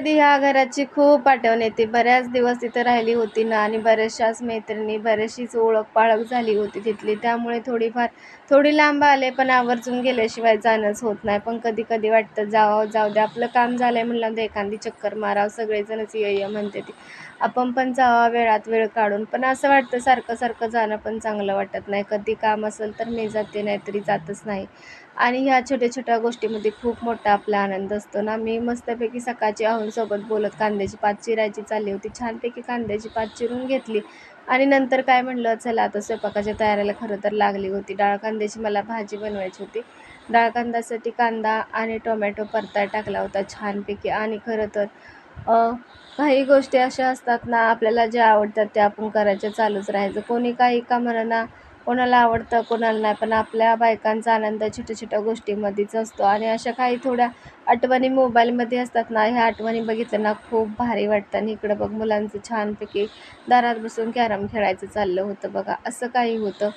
कधी ह्या घराची खूप आठवण येते. बऱ्याच दिवस तिथं राहिली होती ना आणि बऱ्याचशाच मैत्रिणी, बरीचशीच ओळख-पाळख झाली होती तिथली. त्यामुळे थोडी लांब आले, पण आवर्जून गेल्याशिवाय जाणंच होत नाही. पण कधी-कधी वाटतं जावं, जाऊ दे. आपलं काम झालंय म्हणल्यावर एखादी चक्कर मारावं. सगळेजणच ये-ये म्हणते ते. आपण पण जावं वेळात वेळ काढून. पण असं वाटतं सारखं-सारखं जाणं पण चांगलं वाटत नाही. कधी काम असेल तर मी जाते, नाहीतरी जातच नाही. आणि ह्या छोट्या-छोट्या गोष्टींमध्ये खूप मोठा आपला आनंद असतो ना. मी मस्तपैकी सकाळची आहोंसोबत बोलत कांद्याची पात चिरायची चालली होती. छानपैकी कांद्याची पात चिरून घेतली आणि नंतर काय म्हटलं, चला आता स्वयंपाकाच्या तयारीला खरं तर लागली होती. डाळ कांद्याची मला भाजी बनवायची होती. डाळ कांद्यासाठी कांदा आणि टोमॅटो परताय टाकला होता छानपैकी. आणि खरं तर अ, काही गोष्टी अशा असतात ना, आपल्याला ज्या आवडतात त्या आपण करायच्या चालूच राहायचं. कोणी काही का म्हणेना, कोणाला आवडतं, कोणाला नाही. पण आपल्या बायकांचा आनंद छोट्या-छोट्या गोष्टींमध्येच असतो. आणि अशा काही थोड्या आठवणी मोबाईलमध्ये असतात ना, ह्या आठवणी बघितल्या ना खूप भारी वाटतं. आणि इकडं बघ मुलांचं छानपैकी दारात बसून कॅरम खेळायचं चाललं होतं बघा, असं काही होतं.